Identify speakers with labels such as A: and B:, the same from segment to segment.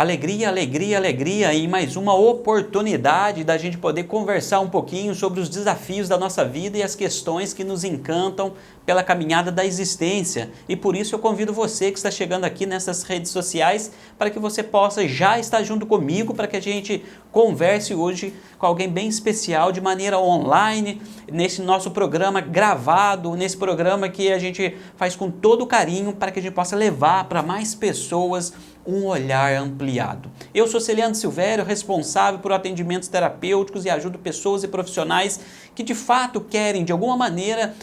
A: Alegria, alegria, alegria e mais uma oportunidade da gente poder conversar um pouquinho sobre os desafios da nossa vida e as questões que nos encantam pela caminhada da existência. E por isso eu convido você que está chegando aqui nessas redes sociais para que você possa já estar junto comigo para que a gente converse hoje com alguém bem especial de maneira online, nesse nosso programa gravado, nesse programa que a gente faz com todo carinho para que a gente possa levar para mais pessoas um olhar ampliado. Eu sou Celiano Silvério, responsável por atendimentos terapêuticos e ajudo pessoas e profissionais que de fato querem, de alguma maneira,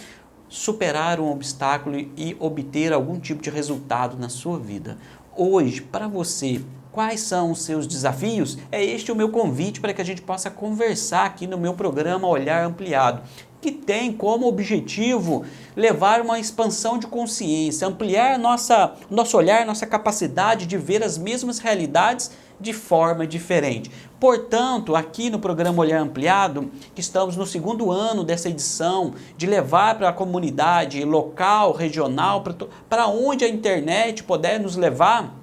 A: superar um obstáculo e obter algum tipo de resultado na sua vida. Hoje, para você, quais são os seus desafios? É este o meu convite para que a gente possa conversar aqui no meu programa Olhar Ampliado, que tem como objetivo levar uma expansão de consciência, ampliar nosso olhar, nossa capacidade de ver as mesmas realidades de forma diferente. Portanto, aqui no programa Olhar Ampliado, que estamos no segundo ano dessa edição, de levar para a comunidade local, regional, para onde a internet puder nos levar,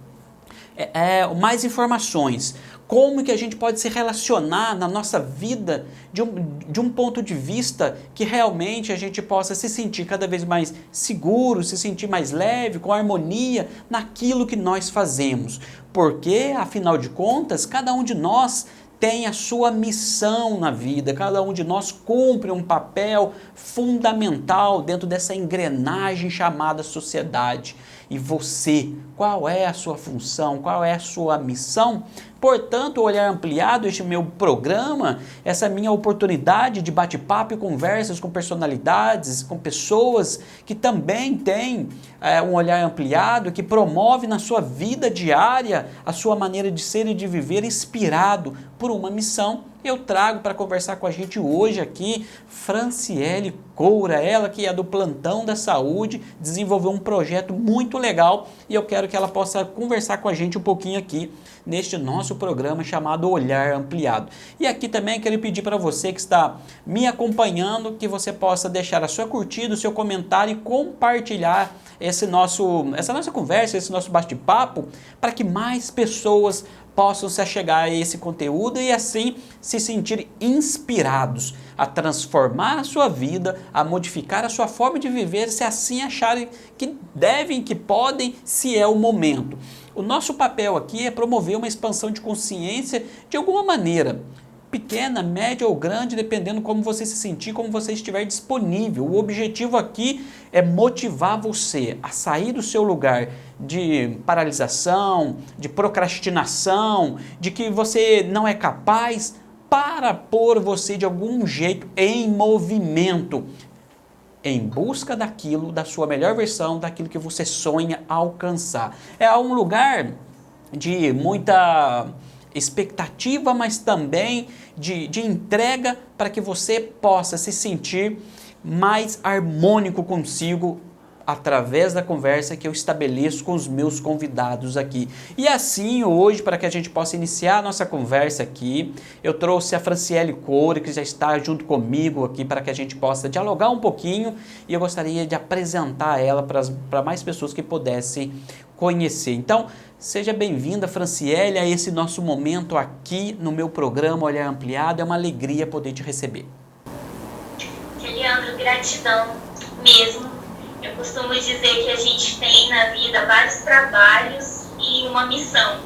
A: mais informações. Como que a gente pode se relacionar na nossa vida de um ponto de vista que realmente a gente possa se sentir cada vez mais seguro, se sentir mais leve, com harmonia naquilo que nós fazemos. Porque, afinal de contas, cada um de nós tem a sua missão na vida, cada um de nós cumpre um papel fundamental dentro dessa engrenagem chamada sociedade. E você, qual é a sua função, qual é a sua missão? Portanto, o Olhar Ampliado, este meu programa, essa minha oportunidade de bate-papo e conversas com personalidades, com pessoas que também têm um olhar ampliado, que promove na sua vida diária a sua maneira de ser e de viver inspirado por uma missão. Eu trago para conversar com a gente hoje aqui Franciele Coura, ela que é do Plantão da Saúde, desenvolveu um projeto muito legal e eu quero que ela possa conversar com a gente um pouquinho aqui neste nosso programa chamado Olhar Ampliado. E aqui também quero pedir para você que está me acompanhando que você possa deixar a sua curtida, o seu comentário e compartilhar essa nossa conversa, esse nosso bate-papo, para que mais pessoas possam se achegar a esse conteúdo e assim se sentir inspirados a transformar a sua vida, a modificar a sua forma de viver, se assim acharem que devem, que podem, se é o momento. O nosso papel aqui é promover uma expansão de consciência de alguma maneira, pequena, média ou grande, dependendo como você se sentir, como você estiver disponível. O objetivo aqui é motivar você a sair do seu lugar de paralisação, de procrastinação, de que você não é capaz, para pôr você de algum jeito em movimento, em busca daquilo, da sua melhor versão, daquilo que você sonha alcançar. É um lugar de muita expectativa, mas também de entrega para que você possa se sentir mais harmônico consigo através da conversa que eu estabeleço com os meus convidados aqui. E assim, hoje, para que a gente possa iniciar a nossa conversa aqui, eu trouxe a Franciele Coura, que já está junto comigo aqui para que a gente possa dialogar um pouquinho, e eu gostaria de apresentar ela para mais pessoas que pudessem conhecer. Então, seja bem-vinda, Franciele, a esse nosso momento aqui no meu programa Olhar Ampliado. É uma alegria poder te receber.
B: Leandro, gratidão mesmo. Eu costumo dizer que a gente tem na vida vários trabalhos e uma missão.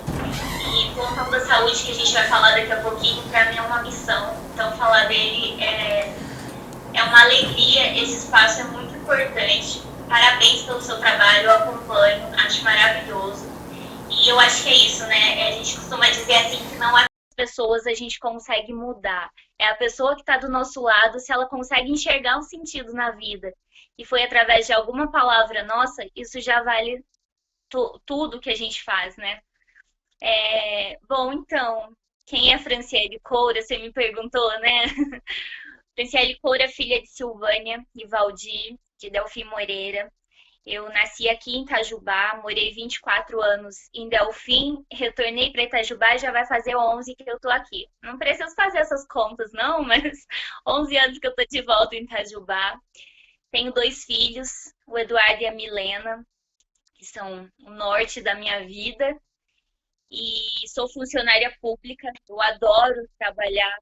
B: E o Plantão da Saúde, que a gente vai falar daqui a pouquinho, para mim é uma missão. Então, falar dele é uma alegria. Esse espaço é muito importante. Parabéns pelo seu trabalho, eu acompanho, acho maravilhoso. E eu acho que é isso, né? A gente costuma dizer assim que não há pessoas a gente consegue mudar. É a pessoa que está do nosso lado, se ela consegue enxergar um sentido na vida e foi através de alguma palavra nossa, isso já vale tudo que a gente faz, né? Bom, então, quem é Franciele Coura? Você me perguntou, né? Franciele Coura é filha de Silvânia e Valdir, de Delfim Moreira. Eu nasci aqui em Itajubá, morei 24 anos em Delfim, retornei para Itajubá e já vai fazer 11 que eu tô aqui. Não preciso fazer essas contas, não, mas 11 anos que eu tô de volta em Itajubá. Tenho 2 filhos, o Eduardo e a Milena, que são o norte da minha vida. e sou funcionária pública. Eu adoro trabalhar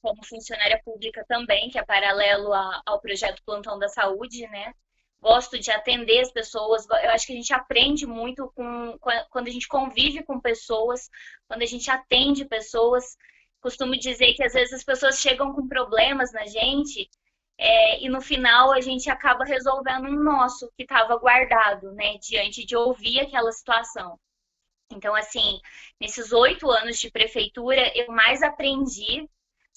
B: como funcionária pública também, que é paralelo ao projeto Plantão da Saúde, né? Gosto de atender as pessoas. Eu acho que a gente aprende muito quando a gente convive com pessoas, quando a gente atende pessoas. Costumo dizer que às vezes as pessoas chegam com problemas na gente e no final a gente acaba resolvendo um nosso que estava guardado, né? Diante de ouvir aquela situação. Então, assim, nesses 8 anos de prefeitura, eu mais aprendi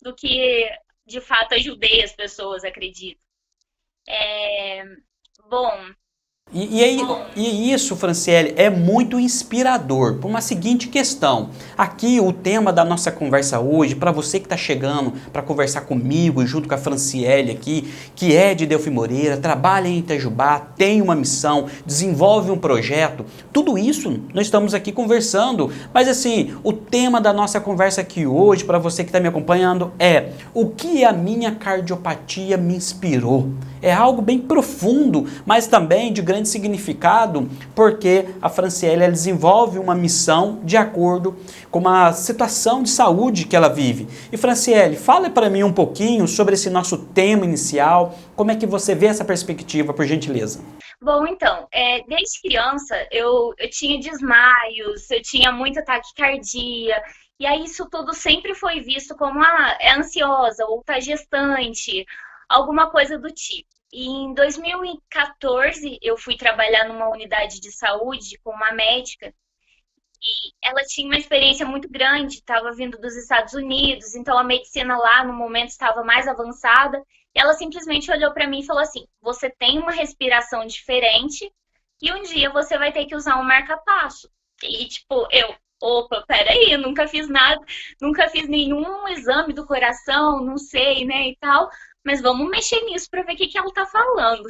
B: do que, de fato, ajudei as pessoas, acredito. É, bom,
A: E isso, Franciele, é muito inspirador por uma seguinte questão. Aqui, o tema da nossa conversa hoje, para você que está chegando para conversar comigo e junto com a Franciele aqui, que é de Delfim Moreira, trabalha em Itajubá, tem uma missão, desenvolve um projeto, tudo isso nós estamos aqui conversando. Mas assim, o tema da nossa conversa aqui hoje, para você que está me acompanhando, é o que a minha cardiopatia me inspirou. É algo bem profundo, mas também de grande significado, porque a Franciele ela desenvolve uma missão de acordo com uma situação de saúde que ela vive. E Franciele, fala para mim um pouquinho sobre esse nosso tema inicial, como é que você vê essa perspectiva, por gentileza?
B: bom, então, desde criança eu tinha desmaios, eu tinha muita taquicardia, e aí isso tudo sempre foi visto como, é ansiosa ou tá gestante, alguma coisa do tipo. E em 2014 eu fui trabalhar numa unidade de saúde com uma médica e ela tinha uma experiência muito grande, estava vindo dos Estados Unidos, então a medicina lá no momento estava mais avançada. E ela simplesmente olhou para mim e falou assim: você tem uma respiração diferente e um dia você vai ter que usar um marca-passo. E tipo, opa, peraí, eu nunca fiz nada, nunca fiz nenhum exame do coração, não sei, né, e tal, mas vamos mexer nisso para ver o que ela tá falando.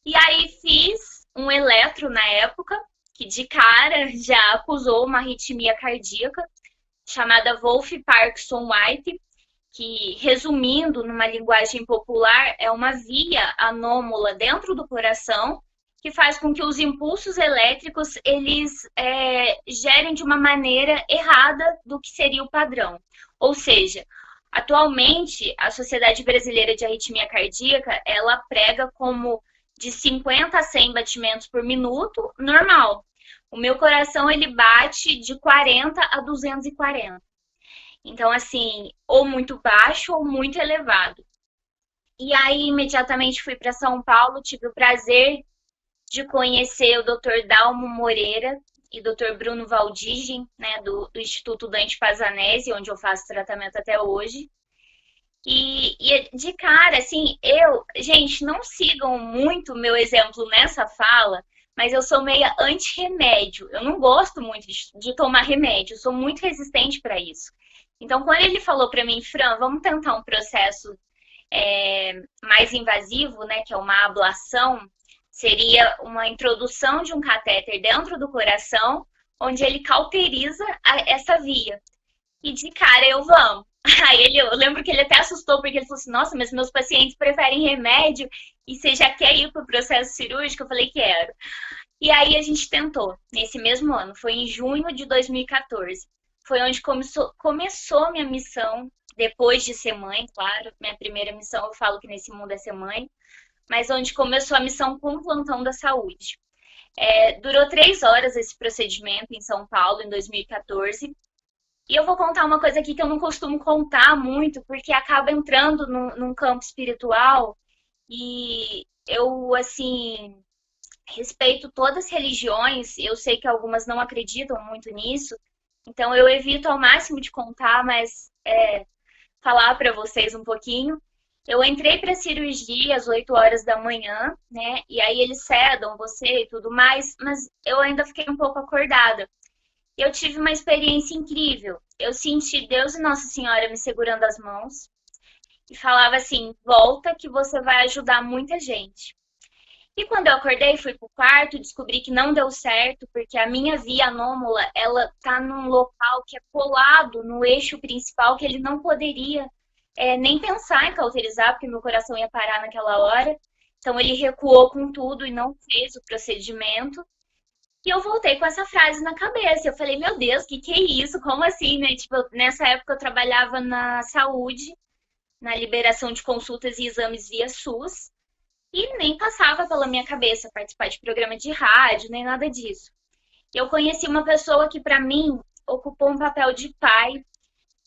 B: E aí fiz um eletro na época, que de cara já acusou uma arritmia cardíaca, chamada Wolff-Parkinson-White, que, resumindo numa linguagem popular, é uma via anômala dentro do coração que faz com que os impulsos elétricos eles gerem de uma maneira errada do que seria o padrão. Ou seja, atualmente a Sociedade Brasileira de Arritmia Cardíaca ela prega como de 50 a 100 batimentos por minuto, normal. O meu coração ele bate de 40 a 240. Então, assim, ou muito baixo ou muito elevado. E aí, imediatamente fui para São Paulo, tive o prazer de conhecer o Dr. Dalmo Moreira e Dr. Bruno Valdigem, né, do Instituto Dante Pazanese, onde eu faço tratamento até hoje. E de cara, assim, gente, não sigam muito o meu exemplo nessa fala, mas eu sou meia anti-remédio. Eu não gosto muito de tomar remédio, eu sou muito resistente para isso. Então, quando ele falou para mim, Fran, vamos tentar um processo mais invasivo, né, que é uma ablação, seria uma introdução de um catéter dentro do coração, onde ele cauteriza essa via. E de cara, vamos. Aí eu lembro que ele até assustou, porque ele falou assim, nossa, mas meus pacientes preferem remédio e você já quer ir para o processo cirúrgico? Eu falei, quero. E aí a gente tentou, nesse mesmo ano, foi em junho de 2014. Foi onde começou minha missão, depois de ser mãe, claro. Minha primeira missão, eu falo que nesse mundo é ser mãe, mas onde começou a missão com o Plantão da Saúde. Durou 3 horas esse procedimento em São Paulo, em 2014. E eu vou contar uma coisa aqui que eu não costumo contar muito, porque acaba entrando num campo espiritual. E eu, assim, respeito todas as religiões. Eu sei que algumas não acreditam muito nisso. Então eu evito ao máximo de contar, mas falar para vocês um pouquinho. Eu entrei para cirurgia às 8 horas da manhã, né? E aí eles sedam você e tudo mais, mas eu ainda fiquei um pouco acordada. Eu tive uma experiência incrível. Eu senti Deus e Nossa Senhora me segurando as mãos e falava assim, volta que você vai ajudar muita gente. E quando eu acordei, fui pro quarto, descobri que não deu certo, porque a minha via anômala, ela tá num local que é colado no eixo principal, que ele não poderia nem pensar em cauterizar, porque meu coração ia parar naquela hora. Então ele recuou com tudo e não fez o procedimento. E eu voltei com essa frase na cabeça. Eu falei, meu Deus, que é isso? Como assim, né? Tipo, nessa época eu trabalhava na saúde, na liberação de consultas e exames via SUS, e nem passava pela minha cabeça participar de programa de rádio, nem nada disso. Eu conheci uma pessoa que, para mim, ocupou um papel de pai,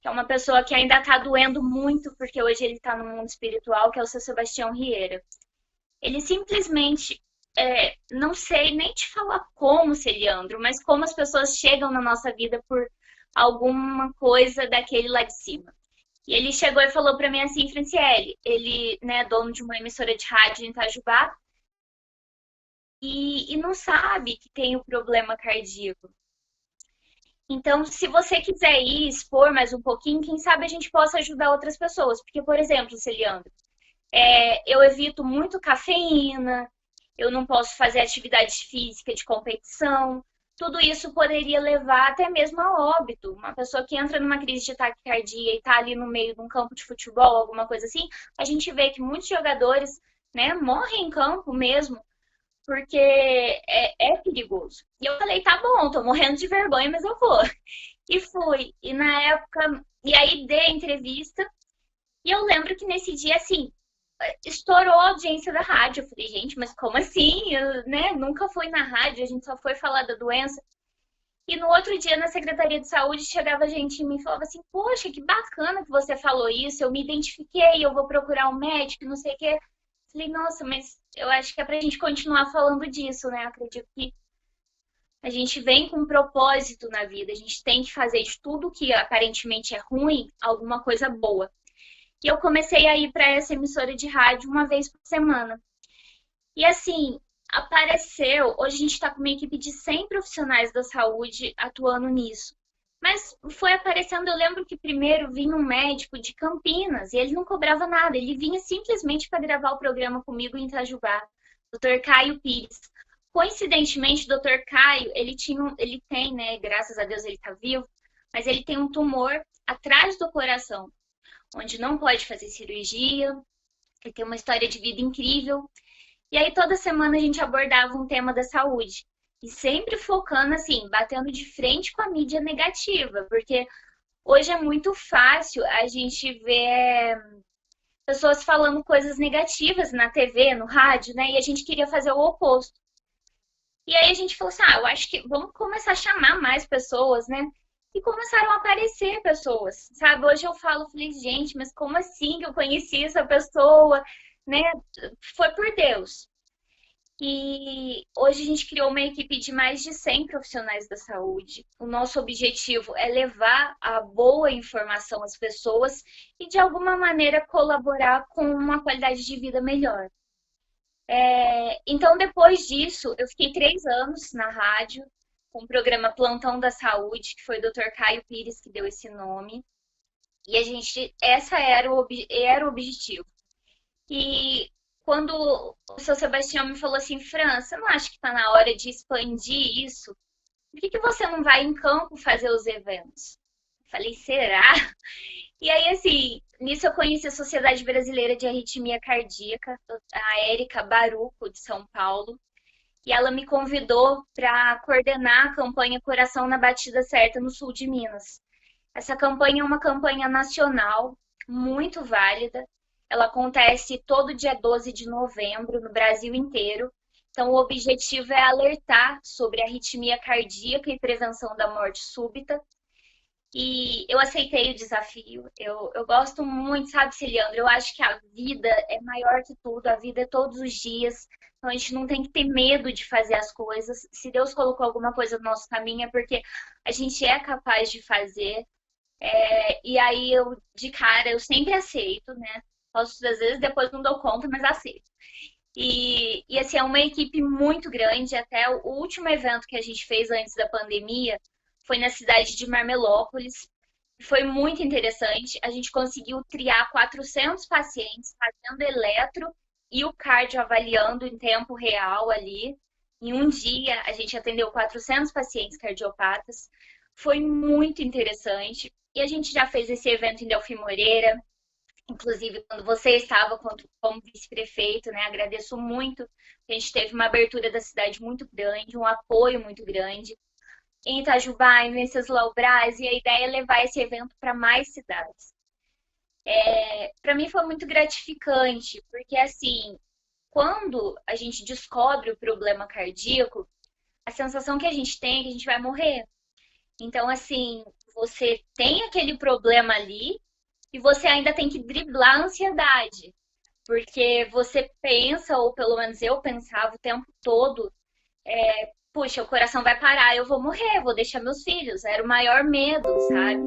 B: que é uma pessoa que ainda está doendo muito, porque hoje ele está no mundo espiritual, que é o seu Sebastião Rieira. Ele simplesmente, não sei nem te falar como, Celiandro, mas como as pessoas chegam na nossa vida por alguma coisa daquele lá de cima. E ele chegou e falou para mim assim, Franciele, ele, né, é dono de uma emissora de rádio em Itajubá, e não sabe que tem o problema cardíaco. Então, se você quiser ir expor mais um pouquinho, quem sabe a gente possa ajudar outras pessoas. Porque, por exemplo, Celiandro, eu evito muito cafeína, eu não posso fazer atividade física de competição. Tudo isso poderia levar até mesmo a óbito. Uma pessoa que entra numa crise de taquicardia e está ali no meio de um campo de futebol, alguma coisa assim, a gente vê que muitos jogadores, né, morrem em campo mesmo, porque é perigoso. E eu falei, tá bom, tô morrendo de vergonha, mas eu vou. E fui. E na época, e aí dei a entrevista, e eu lembro que nesse dia, assim, estourou a audiência da rádio. Eu falei, gente, mas como assim? Eu, né, nunca fui na rádio, a gente só foi falar da doença. E no outro dia, na Secretaria de Saúde, chegava gente em mim e falava assim, poxa, que bacana que você falou isso, eu me identifiquei, eu vou procurar um médico, não sei o quê. Falei, nossa, mas eu acho que é pra gente continuar falando disso, né? Eu acredito que a gente vem com um propósito na vida, a gente tem que fazer de tudo que aparentemente é ruim, alguma coisa boa. E eu comecei a ir para essa emissora de rádio uma vez por semana. E assim, apareceu, hoje a gente está com uma equipe de 100 profissionais da saúde atuando nisso. Mas foi aparecendo, eu lembro que primeiro vinha um médico de Campinas e ele não cobrava nada, ele vinha simplesmente para gravar o programa comigo em Itajubá, Dr. Caio Pires. Coincidentemente, o Dr. Caio, ele tem, né, graças a Deus ele está vivo, mas ele tem um tumor atrás do coração, onde não pode fazer cirurgia, ele tem uma história de vida incrível. E aí toda semana a gente abordava um tema da saúde. E sempre focando assim, batendo de frente com a mídia negativa, porque hoje é muito fácil a gente ver pessoas falando coisas negativas na TV, no rádio, né? E a gente queria fazer o oposto. E aí a gente falou assim, eu acho que vamos começar a chamar mais pessoas, né? E começaram a aparecer pessoas, sabe? Hoje eu falei, gente, mas como assim que eu conheci essa pessoa, né? Foi por Deus. E hoje a gente criou uma equipe de mais de 100 profissionais da saúde. O nosso objetivo é levar a boa informação às pessoas e, de alguma maneira, colaborar com uma qualidade de vida melhor. Então, depois disso, eu fiquei 3 anos na rádio, com o programa Plantão da Saúde, que foi o Dr. Caio Pires que deu esse nome. E essa era o objetivo. E quando o seu Sebastião me falou assim, Fran, você não acha que está na hora de expandir isso? Por que você não vai em campo fazer os eventos? Eu falei, será? E aí, assim, nisso eu conheci a Sociedade Brasileira de Arritmia Cardíaca, a Érica Baruco, de São Paulo. E ela me convidou para coordenar a campanha Coração na Batida Certa no sul de Minas. Essa campanha é uma campanha nacional, muito válida. Ela acontece todo dia 12 de novembro no Brasil inteiro. Então, o objetivo é alertar sobre a arritmia cardíaca e prevenção da morte súbita. E eu aceitei o desafio. Eu gosto muito, sabe, Celiandro? Eu acho que a vida é maior que tudo, a vida é todos os dias. Então, a gente não tem que ter medo de fazer as coisas. Se Deus colocou alguma coisa no nosso caminho, é porque a gente é capaz de fazer. E aí, de cara, eu sempre aceito, né? Posso, às vezes, depois não dou conta, mas aceito. E assim, é uma equipe muito grande. Até o último evento que a gente fez antes da pandemia foi na cidade de Marmelópolis. Foi muito interessante. A gente conseguiu triar 400 pacientes fazendo eletro e o cardio avaliando em tempo real ali. Em um dia, a gente atendeu 400 pacientes cardiopatas. Foi muito interessante. E a gente já fez esse evento em Delfim Moreira, inclusive quando você estava como vice-prefeito, né? Agradeço muito. A gente teve uma abertura da cidade muito grande, um apoio muito grande em Itajubá, em Venceslau Braz, e a ideia é levar esse evento para mais cidades. Para mim foi muito gratificante, porque assim, quando a gente descobre o problema cardíaco, a sensação que a gente tem é que a gente vai morrer. Então, assim, você tem aquele problema ali e você ainda tem que driblar a ansiedade, porque você pensa, ou pelo menos eu pensava o tempo todo, puxa, o coração vai parar, eu vou morrer, vou deixar meus filhos. Era o maior medo, sabe?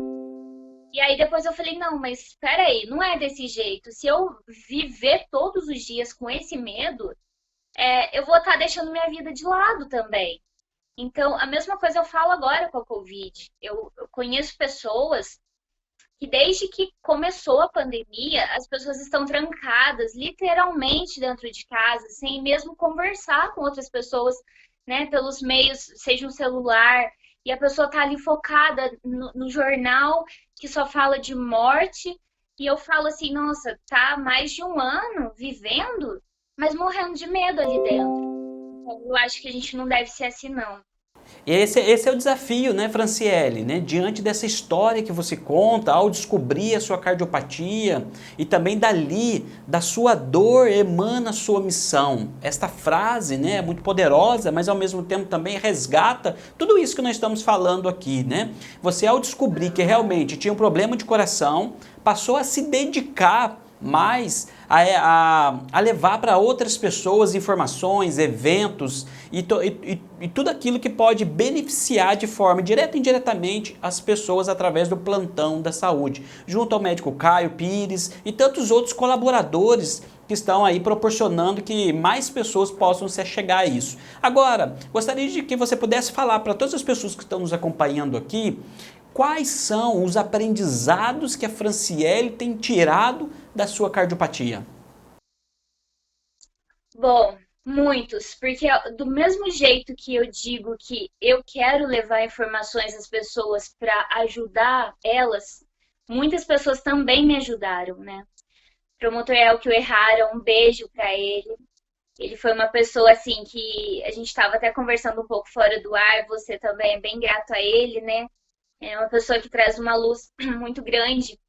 B: E aí depois eu falei, não, mas espera aí, não é desse jeito. Se eu viver todos os dias com esse medo, eu vou estar deixando minha vida de lado também. Então, a mesma coisa eu falo agora com a Covid. Eu conheço pessoas que desde que começou a pandemia, as pessoas estão trancadas, literalmente dentro de casa, sem mesmo conversar com outras pessoas, né, pelos meios, seja um celular, e a pessoa tá ali focada no jornal que só fala de morte, e eu falo assim, nossa, tá mais de um ano vivendo, mas morrendo de medo ali dentro. Então, eu acho que a gente não deve ser assim, não.
A: E esse é o desafio, né, Franciele, né? Diante dessa história que você conta, ao descobrir a sua cardiopatia e também dali, da sua dor, emana a sua missão. Esta frase, né, é muito poderosa, mas ao mesmo tempo também resgata tudo isso que nós estamos falando aqui, né? Você, ao descobrir que realmente tinha um problema de coração, passou a se dedicar mais a levar para outras pessoas informações, eventos e tudo aquilo que pode beneficiar de forma direta e indiretamente as pessoas através do plantão da saúde, junto ao médico Caio Pires e tantos outros colaboradores que estão aí proporcionando que mais pessoas possam se achegar a isso. Agora, gostaria de que você pudesse falar para todas as pessoas que estão nos acompanhando aqui quais são os aprendizados que a Franciele tem tirado da sua cardiopatia.
B: Bom, muitos, porque do mesmo jeito que eu digo que eu quero levar informações às pessoas para ajudar elas, muitas pessoas também me ajudaram, né? Promotor Elcio Errara, um beijo para ele. Ele foi uma pessoa assim que a gente estava até conversando um pouco fora do ar, você também é bem grato a ele, né? É uma pessoa que traz uma luz muito grande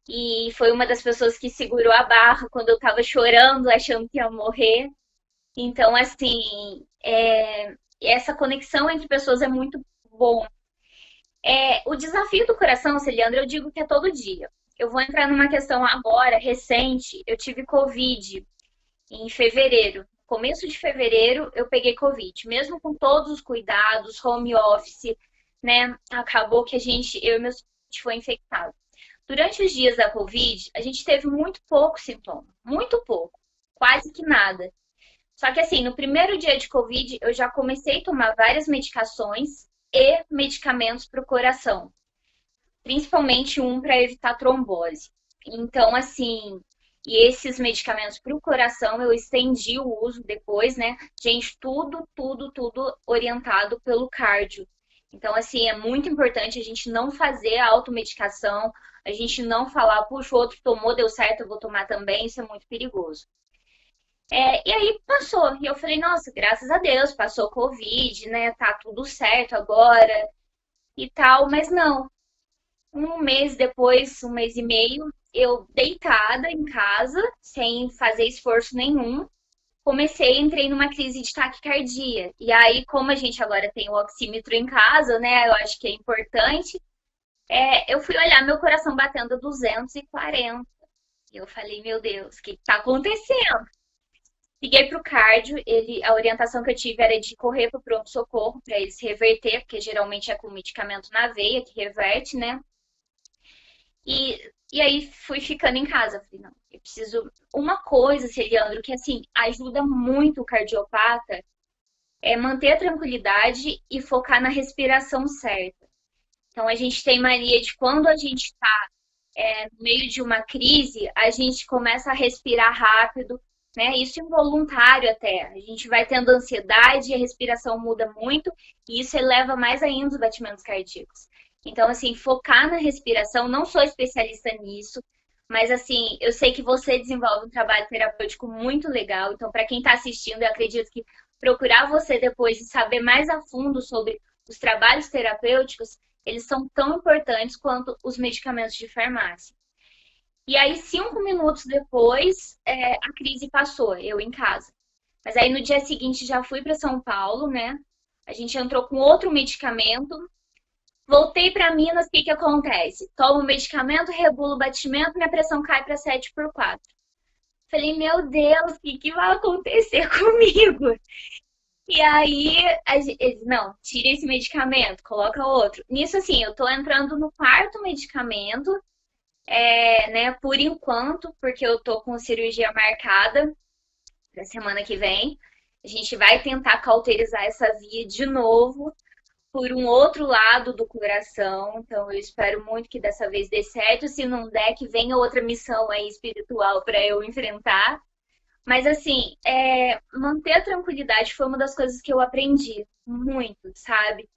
B: e foi uma das pessoas que segurou a barra quando eu tava chorando, achando que ia morrer. Então, assim, essa conexão entre pessoas é muito bom. O desafio do coração, Celiandra, eu digo que é todo dia. Eu vou entrar numa questão agora, recente. Eu tive Covid em fevereiro. Começo de fevereiro, eu peguei Covid. Mesmo com todos os cuidados, home office, né? Acabou que eu e meus filhos foi infectado. Durante os dias da Covid, a gente teve muito pouco sintoma. Muito pouco. Quase que nada. Só que assim, no primeiro dia de Covid, eu já comecei a tomar várias medicações e medicamentos para o coração. Principalmente um para evitar trombose. Então, assim, e esses medicamentos para o coração eu estendi o uso depois, né? Gente, tudo orientado pelo cardio. Então, assim, é muito importante a gente não fazer a automedicação, a gente não falar, puxa, o outro tomou, deu certo, eu vou tomar também, isso é muito perigoso. E aí passou, e eu falei, nossa, graças a Deus, passou o Covid, né? Tá tudo certo agora e tal, mas não. Um mês depois, um mês e meio, eu deitada em casa, sem fazer esforço nenhum, entrei numa crise de taquicardia. E aí, como a gente agora tem o oxímetro em casa, né? Eu acho que é importante. Eu fui olhar meu coração batendo 240. E eu falei, meu Deus, o que está acontecendo? Liguei pro cardio, a orientação que eu tive era de correr pro pronto-socorro para eles reverter, porque geralmente é com medicamento na veia que reverte, né? E aí fui ficando em casa. Falei, não, eu preciso. Uma coisa, Celiandro, que assim, ajuda muito o cardiopata é manter a tranquilidade e focar na respiração certa. Então a gente tem mania de quando a gente está no meio de uma crise, a gente começa a respirar rápido, né? Isso involuntário até. A gente vai tendo ansiedade, a respiração muda muito e isso eleva mais ainda os batimentos cardíacos. Então, assim, focar na respiração, não sou especialista nisso, Mas assim, eu sei que você desenvolve um trabalho terapêutico muito legal. Então, para quem está assistindo, eu acredito que procurar você depois e saber mais a fundo sobre os trabalhos terapêuticos, eles são tão importantes quanto os medicamentos de farmácia. E aí, 5 minutos depois, a crise passou, eu em casa. Mas aí no dia seguinte já fui para São Paulo, né? A gente entrou com outro medicamento. Voltei para Minas, o que que acontece? Tomo o medicamento, regulo o batimento, minha pressão cai para 7/4. Falei, meu Deus, o que que vai acontecer comigo? E aí, eles, não, tira esse medicamento, coloca outro. Nisso, assim, eu tô entrando no quarto medicamento, né, por enquanto, porque eu tô com cirurgia marcada pra semana que vem. A gente vai tentar cauterizar essa via de novo por um outro lado do coração. Então, eu espero muito que dessa vez dê certo. Se não der, que venha outra missão aí espiritual para eu enfrentar. Mas, assim, manter a tranquilidade foi uma das coisas que eu aprendi muito, sabe?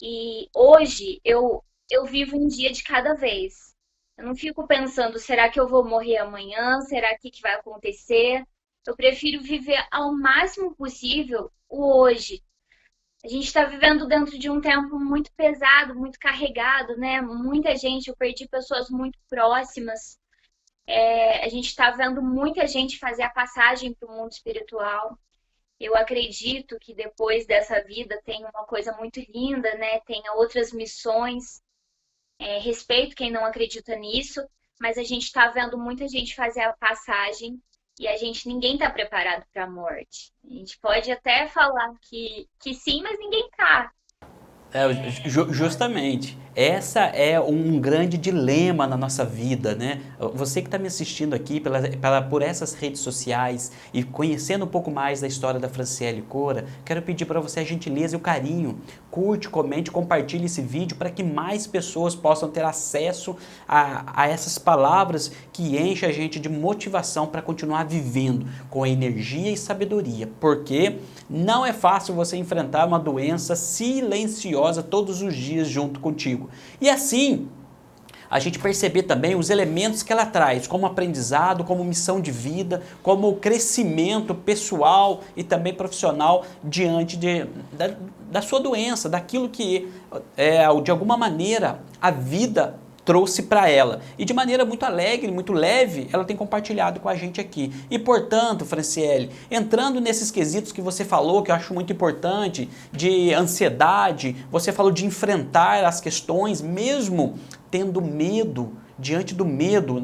B: E hoje eu vivo um dia de cada vez. Eu não fico pensando, será que eu vou morrer amanhã? Será que vai acontecer? Eu prefiro viver ao máximo possível o hoje. A gente está vivendo dentro de um tempo muito pesado, muito carregado, né? Muita gente, eu perdi pessoas muito próximas. A gente está vendo muita gente fazer a passagem para o mundo espiritual. Eu acredito que depois dessa vida tem uma coisa muito linda, né? Tenha outras missões. Respeito quem não acredita nisso, mas a gente está vendo muita gente fazer a passagem e ninguém está preparado para a morte. A gente pode até falar que sim, mas ninguém tá.
A: Justamente. Essa é um grande dilema na nossa vida, né? Você que está me assistindo aqui por essas redes sociais e conhecendo um pouco mais da história da Franciele Cora, quero pedir para você a gentileza e o carinho. Curte, comente, compartilhe esse vídeo para que mais pessoas possam ter acesso a essas palavras que enchem a gente de motivação para continuar vivendo com energia e sabedoria. Porque não é fácil você enfrentar uma doença silenciosa todos os dias junto contigo. E assim, a gente perceber também os elementos que ela traz, como aprendizado, como missão de vida, como crescimento pessoal e também profissional diante da sua doença, daquilo que, de alguma maneira, a vida trouxe para ela. E de maneira muito alegre, muito leve, ela tem compartilhado com a gente aqui. E portanto, Franciele, entrando nesses quesitos que você falou, que eu acho muito importante, de ansiedade, você falou de enfrentar as questões, mesmo tendo medo. Diante do medo,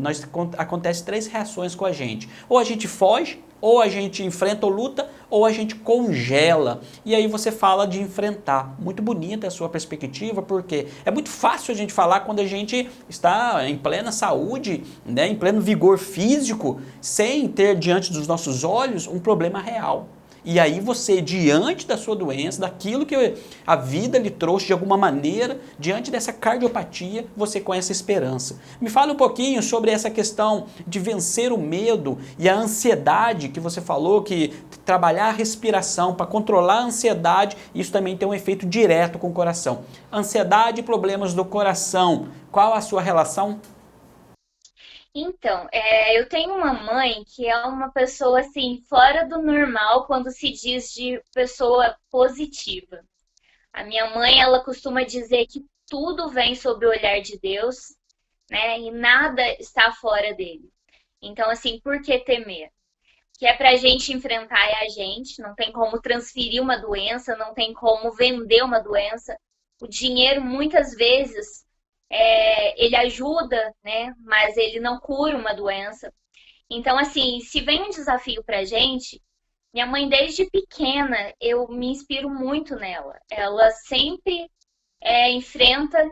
A: acontece 3 reações com a gente. Ou a gente foge, ou a gente enfrenta ou luta, ou a gente congela. E aí você fala de enfrentar. Muito bonita a sua perspectiva, porque é muito fácil a gente falar quando a gente está em plena saúde, né, em pleno vigor físico, sem ter diante dos nossos olhos um problema real. E aí você, diante da sua doença, daquilo que a vida lhe trouxe de alguma maneira, diante dessa cardiopatia, você conhece a esperança. Me fala um pouquinho sobre essa questão de vencer o medo e a ansiedade que você falou, que trabalhar a respiração para controlar a ansiedade, isso também tem um efeito direto com o coração. Ansiedade e problemas do coração, qual a sua relação?
B: Então, eu tenho uma mãe que é uma pessoa assim, fora do normal quando se diz de pessoa positiva. A minha mãe, ela costuma dizer que tudo vem sob o olhar de Deus, né? E nada está fora dele. Então, assim, por que temer? Que é pra gente enfrentar é a gente, não tem como transferir uma doença, não tem como vender uma doença. O dinheiro, muitas vezes, ele ajuda, né? Mas ele não cura uma doença. Então, assim, se vem um desafio pra gente, minha mãe, desde pequena, eu me inspiro muito nela. Ela sempre enfrenta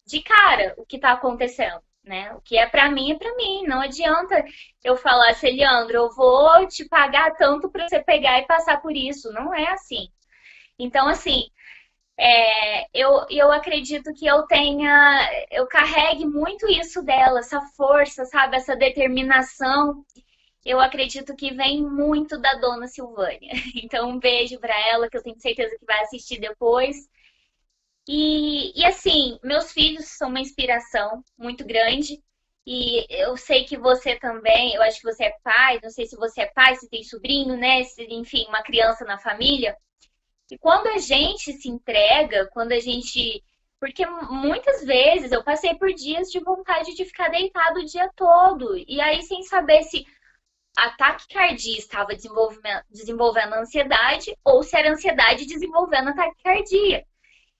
B: de cara o que está acontecendo, né? O que é para mim é para mim. Não adianta eu falar assim, Leandro, eu vou te pagar tanto para você pegar e passar por isso. Não é assim. Então, assim, eu acredito que eu carregue muito isso dela, essa força, sabe? Essa determinação. Eu acredito que vem muito da dona Silvânia. Então, um beijo para ela, que eu tenho certeza que vai assistir depois. E assim, meus filhos são uma inspiração muito grande. E eu sei que você também, eu acho que você é pai, não sei se você é pai, se tem sobrinho, né? Enfim, uma criança na família. E quando a gente se entrega, quando a gente. Porque muitas vezes eu passei por dias de vontade de ficar deitado o dia todo. E aí, sem saber se a taquicardia estava desenvolvendo ansiedade ou se era ansiedade desenvolvendo a taquicardia.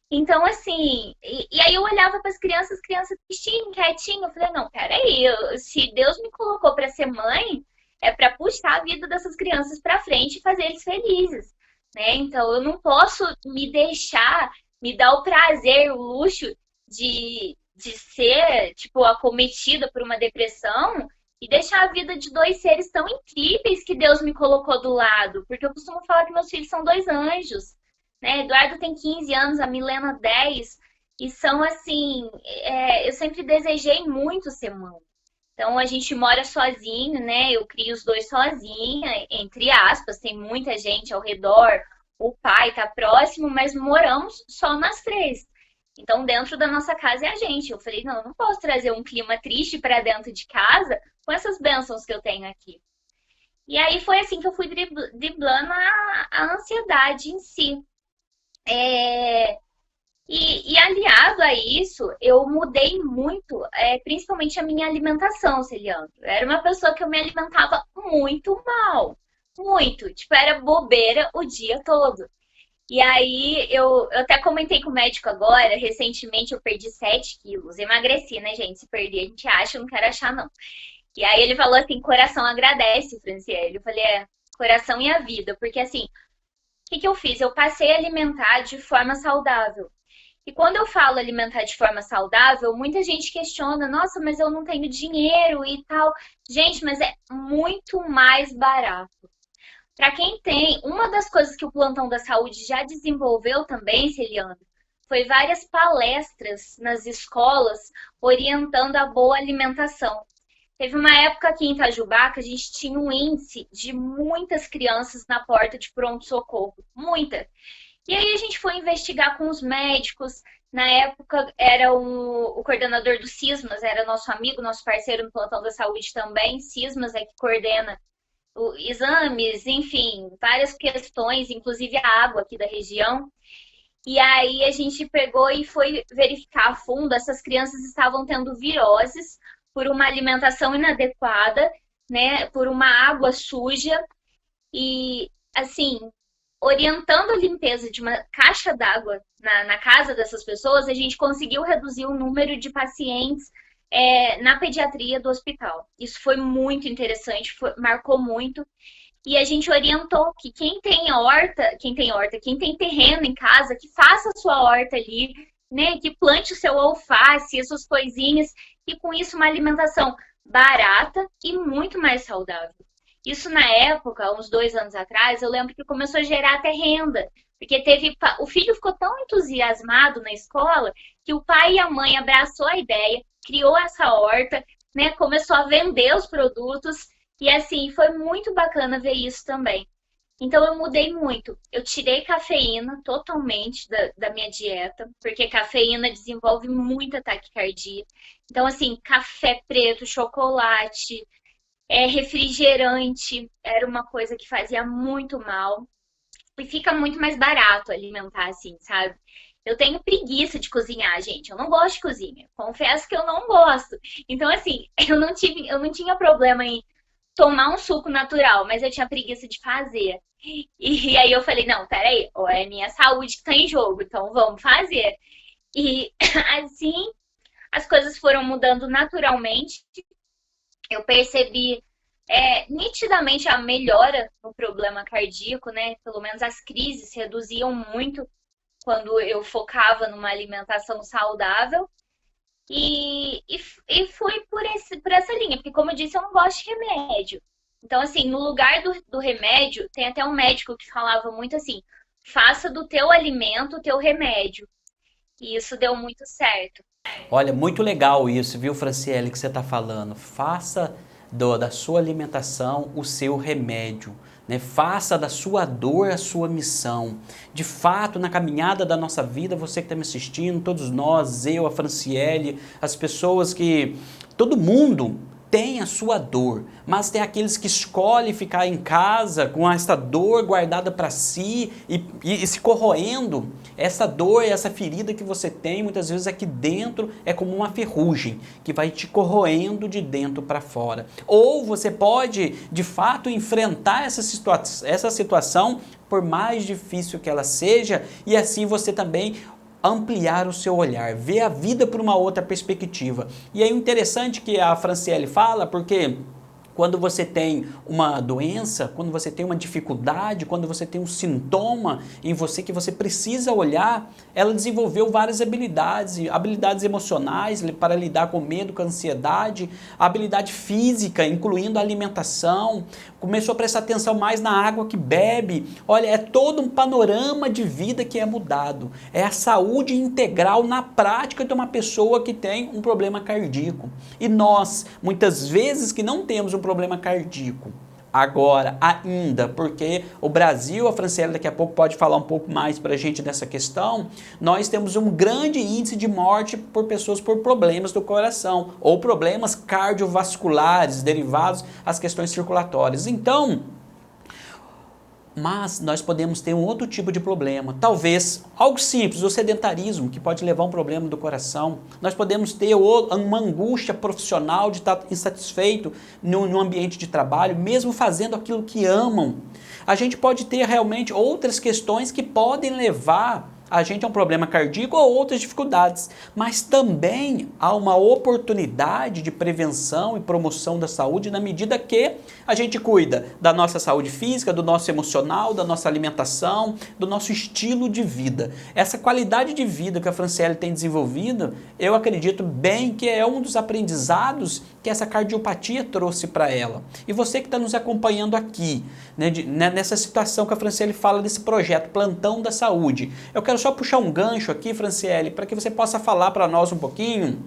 B: Então, assim, e aí eu olhava para as crianças tristinhas, quietinhas, eu falei, não, peraí, se Deus me colocou para ser mãe, é para puxar a vida dessas crianças para frente e fazer eles felizes, né? Então, eu não posso me deixar, me dar o prazer, o luxo de ser, tipo, acometida por uma depressão e deixar a vida de dois seres tão incríveis que Deus me colocou do lado, porque eu costumo falar que meus filhos são dois anjos, né? Eduardo tem 15 anos, a Milena 10, e são assim, eu sempre desejei muito ser mãe. Então a gente mora sozinho, né? Eu crio os dois sozinha, entre aspas, tem muita gente ao redor, o pai tá próximo, mas moramos só nós três. Então dentro da nossa casa é a gente. Eu falei, não, eu não posso trazer um clima triste para dentro de casa com essas bênçãos que eu tenho aqui. E aí foi assim que eu fui driblando a ansiedade em si. É, e aliado a isso, eu mudei muito, principalmente a minha alimentação, Celiandro. Eu era uma pessoa que eu me alimentava muito mal. Muito. Tipo, era bobeira o dia todo. E aí, eu até comentei com o médico agora, recentemente eu perdi 7 quilos. Emagreci, né, gente? Se perder, a gente acha, eu não quero achar, não. E aí ele falou assim, coração agradece, Franciele. Eu falei, coração e a vida. Porque assim, que eu fiz? Eu passei a alimentar de forma saudável. E quando eu falo alimentar de forma saudável, muita gente questiona, nossa, mas eu não tenho dinheiro e tal. Gente, mas é muito mais barato. Para quem tem, uma das coisas que o Plantão da Saúde já desenvolveu também, Celiano, foi várias palestras nas escolas orientando a boa alimentação. Teve uma época aqui em Itajubá que a gente tinha um índice de muitas crianças na porta de pronto-socorro. Muita. E aí a gente foi investigar com os médicos. Na época era o coordenador do Cismas, era nosso amigo, nosso parceiro no plantão da saúde também. Cismas é que coordena exames, enfim, várias questões, inclusive a água aqui da região. E aí a gente pegou e foi verificar a fundo, essas crianças estavam tendo viroses por uma alimentação inadequada, né, por uma água suja e, assim, orientando a limpeza de uma caixa d'água na casa dessas pessoas, a gente conseguiu reduzir o número de pacientes na pediatria do hospital. Isso foi muito interessante, marcou muito. E a gente orientou que quem tem horta, quem tem terreno em casa, que faça a sua horta ali, né? Que plante o seu alface, as suas coisinhas, e com isso uma alimentação barata e muito mais saudável. Isso na época, uns 2 anos atrás, eu lembro que começou a gerar até renda, porque o filho ficou tão entusiasmado na escola que o pai e a mãe abraçou a ideia, criou essa horta, né? Começou a vender os produtos e assim, foi muito bacana ver isso também. Então eu mudei muito. Eu tirei cafeína totalmente da minha dieta, porque cafeína desenvolve muita taquicardia. Então, assim, café preto, chocolate, refrigerante, era uma coisa que fazia muito mal. E fica muito mais barato alimentar, assim, sabe? Eu tenho preguiça de cozinhar, gente. Eu não gosto de cozinha. Confesso que eu não gosto. Então, assim, eu não tinha problema em tomar um suco natural, mas eu tinha preguiça de fazer. E aí eu falei, não, peraí, é minha saúde que tá em jogo, então vamos fazer. E assim as coisas foram mudando naturalmente. Eu percebi nitidamente a melhora no problema cardíaco, né? Pelo menos as crises reduziam muito quando eu focava numa alimentação saudável. E fui por essa linha, porque como eu disse, eu não gosto de remédio. Então, assim, no lugar do remédio, tem até um médico que falava muito assim, faça do teu alimento o teu remédio. E isso deu muito certo.
A: Olha, muito legal isso, viu, Franciele, que você está falando. Faça da sua alimentação o seu remédio. né? Faça da sua dor a sua missão. De fato, na caminhada da nossa vida, você que está me assistindo, todos nós, eu, a Franciele, as pessoas que... Todo mundo tem a sua dor, mas tem aqueles que escolhem ficar em casa com essa dor guardada para si e se corroendo. Essa dor, essa ferida que você tem, muitas vezes aqui dentro é como uma ferrugem que vai te corroendo de dentro para fora. Ou você pode, de fato, enfrentar essa situação, por mais difícil que ela seja, e assim você também ampliar o seu olhar, ver a vida por uma outra perspectiva. E é interessante que a Franciele fala, porque quando você tem uma doença, quando você tem uma dificuldade, quando você tem um sintoma em você que você precisa olhar, ela desenvolveu várias habilidades emocionais para lidar com medo, com ansiedade, habilidade física, incluindo a alimentação, começou a prestar atenção mais na água que bebe. Olha, é todo um panorama de vida que é mudado. É a saúde integral na prática de uma pessoa que tem um problema cardíaco. E nós, muitas vezes que não temos um problema cardíaco, agora ainda, porque o Brasil, a Franciele daqui a pouco pode falar um pouco mais para a gente dessa questão, nós temos um grande índice de morte por pessoas por problemas do coração, ou problemas cardiovasculares derivados às questões circulatórias. Então, mas nós podemos ter um outro tipo de problema, talvez algo simples, o sedentarismo, que pode levar a um problema do coração. Nós podemos ter uma angústia profissional de estar insatisfeito no ambiente de trabalho, mesmo fazendo aquilo que amam. A gente pode ter realmente outras questões que podem levar a gente a um problema cardíaco ou outras dificuldades, mas também há uma oportunidade de prevenção e promoção da saúde na medida que a gente cuida da nossa saúde física, do nosso emocional, da nossa alimentação, do nosso estilo de vida. Essa qualidade de vida que a Franciele tem desenvolvido, eu acredito bem que é um dos aprendizados que essa cardiopatia trouxe para ela. E você que está nos acompanhando aqui, né, nessa situação que a Franciele fala desse projeto Plantão da Saúde, eu quero só puxar um gancho aqui, Franciele, para que você possa falar para nós um pouquinho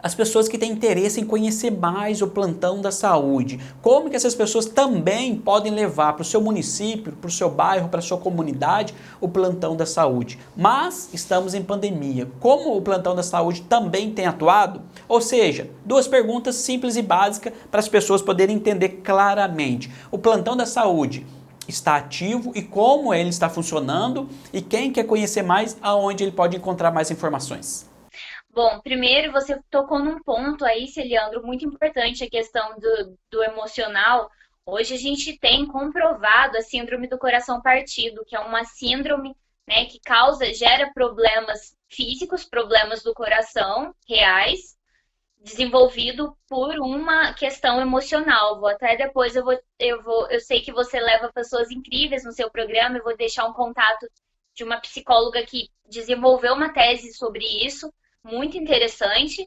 A: as pessoas que têm interesse em conhecer mais o Plantão da Saúde. Como que essas pessoas também podem levar para o seu município, para o seu bairro, para a sua comunidade, o Plantão da Saúde. Mas estamos em pandemia. Como o Plantão da Saúde também tem atuado? Ou seja, duas perguntas simples e básicas para as pessoas poderem entender claramente. O Plantão da Saúde está ativo e como ele está funcionando, e quem quer conhecer mais, aonde ele pode encontrar mais informações.
B: Bom, primeiro você tocou num ponto aí, Celiandro, muito importante, a questão do emocional. Hoje a gente tem comprovado a síndrome do coração partido, que é uma síndrome, né, que gera problemas físicos, problemas do coração reais, desenvolvido por uma questão emocional. Até depois eu sei que você leva pessoas incríveis no seu programa, eu vou deixar um contato de uma psicóloga que desenvolveu uma tese sobre isso, muito interessante,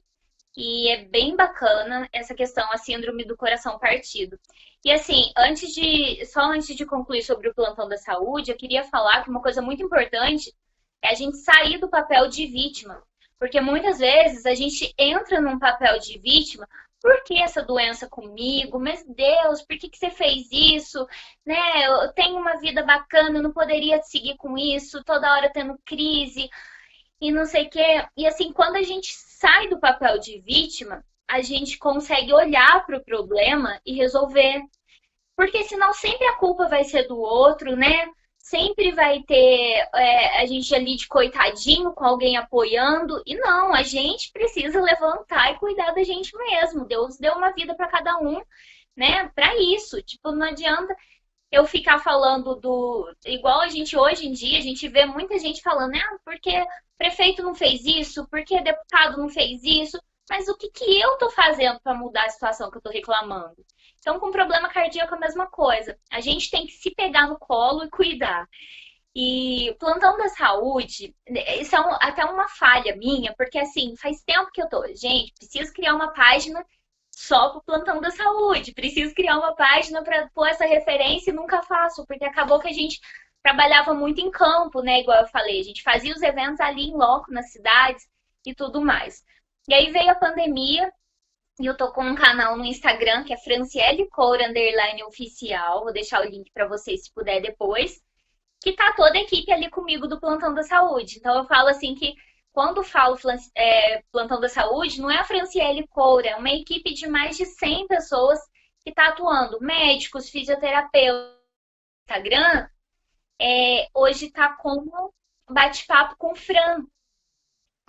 B: e é bem bacana essa questão, a síndrome do coração partido. E assim, antes de concluir sobre o Plantão da Saúde, eu queria falar que uma coisa muito importante é a gente sair do papel de vítima. Porque muitas vezes a gente entra num papel de vítima, por que essa doença comigo? Mas Deus, por que você fez isso? Né? Eu tenho uma vida bacana, eu não poderia seguir com isso, toda hora tendo crise e não sei o quê. E assim, quando a gente sai do papel de vítima, a gente consegue olhar para o problema e resolver. Porque senão sempre a culpa vai ser do outro, né? Sempre vai ter a gente ali de coitadinho, com alguém apoiando. E não, a gente precisa levantar e cuidar da gente mesmo. Deus deu uma vida para cada um, né? Para isso. Tipo, não adianta eu ficar falando igual a gente hoje em dia, a gente vê muita gente falando, porque prefeito não fez isso, porque deputado não fez isso. Mas o que eu tô fazendo para mudar a situação que eu tô reclamando? Então, com problema cardíaco é a mesma coisa. A gente tem que se pegar no colo e cuidar. E o Plantão da Saúde, isso é até uma falha minha, porque assim, faz tempo que eu tô, gente, preciso criar uma página só pro Plantão da Saúde, preciso criar uma página para pôr essa referência e nunca faço, porque acabou que a gente trabalhava muito em campo, né, igual eu falei, a gente fazia os eventos ali em loco, nas cidades e tudo mais. E aí veio a pandemia E eu tô com um canal no Instagram que é Franciele Coura _oficial. Vou deixar o link para vocês se puder depois. Que tá toda a equipe ali comigo do Plantão da Saúde. Então eu falo assim que quando falo Plantão da Saúde, não é a Franciele Coura, é uma equipe de mais de 100 pessoas que está atuando, médicos, fisioterapeutas. Instagram, hoje está como bate-papo com o Fran.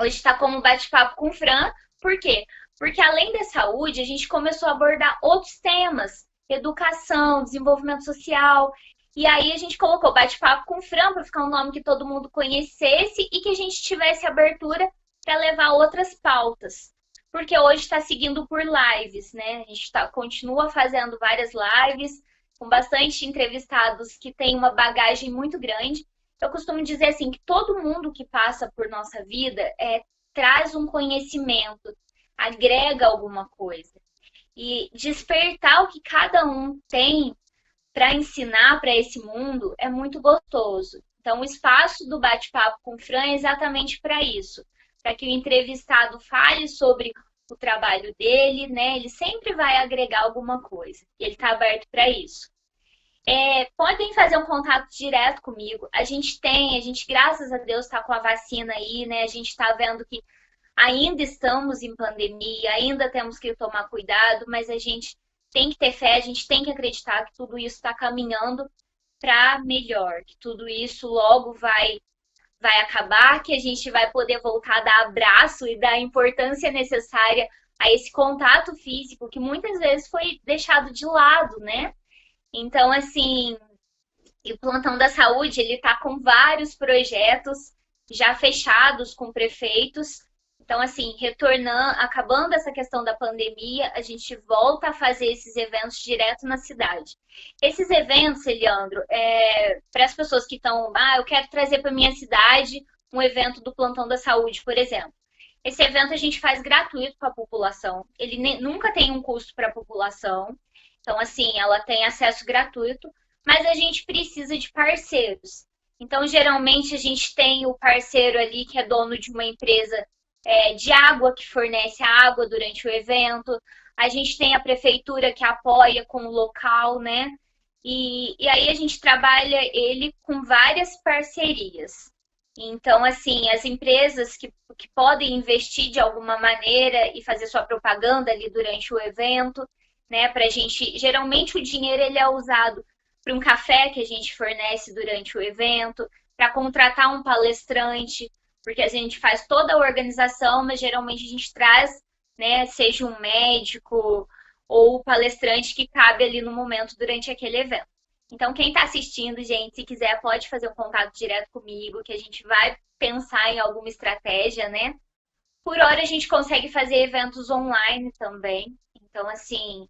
B: Hoje está como bate-papo com o Fran, por quê? Porque além da saúde, a gente começou a abordar outros temas, educação, desenvolvimento social. E aí a gente colocou bate-papo com o Fran para ficar um nome que todo mundo conhecesse e que a gente tivesse abertura para levar outras pautas. Porque hoje está seguindo por lives, né? A gente continua fazendo várias lives com bastante entrevistados que têm uma bagagem muito grande. Eu costumo dizer assim que todo mundo que passa por nossa vida traz um conhecimento, agrega alguma coisa. E despertar o que cada um tem para ensinar para esse mundo é muito gostoso. Então, o espaço do bate-papo com o Fran é exatamente para isso. Para que o entrevistado fale sobre o trabalho dele, né? Ele sempre vai agregar alguma coisa. E ele está aberto para isso. Podem fazer um contato direto comigo. A gente, graças a Deus, está com a vacina aí, né? A gente está vendo que ainda estamos em pandemia, ainda temos que tomar cuidado, mas a gente tem que ter fé, a gente tem que acreditar que tudo isso está caminhando para melhor, que tudo isso logo vai acabar, que a gente vai poder voltar a dar abraço e dar a importância necessária a esse contato físico que muitas vezes foi deixado de lado, né? Então, assim, o Plantão da Saúde, ele está com vários projetos já fechados com prefeitos. Então, assim, acabando essa questão da pandemia, a gente volta a fazer esses eventos direto na cidade. Esses eventos, Eliandro, para as pessoas que estão, eu quero trazer para minha cidade um evento do Plantão da Saúde, por exemplo. Esse evento a gente faz gratuito para a população. Ele nunca tem um custo para a população. Então, assim, ela tem acesso gratuito, mas a gente precisa de parceiros. Então, geralmente, a gente tem o parceiro ali que é dono de uma empresa de água, que fornece a água durante o evento. A gente tem a prefeitura que apoia com o local, né? E aí a gente trabalha ele com várias parcerias. Então, assim, as empresas que podem investir de alguma maneira e fazer sua propaganda ali durante o evento, né? Pra gente, geralmente o dinheiro ele é usado para um café que a gente fornece durante o evento, para contratar um palestrante, porque a gente faz toda a organização, mas geralmente a gente traz, né, seja um médico ou o palestrante que cabe ali no momento durante aquele evento. Então, quem está assistindo, gente, se quiser, pode fazer um contato direto comigo, que a gente vai pensar em alguma estratégia, né? Por hora, a gente consegue fazer eventos online também. Então, assim,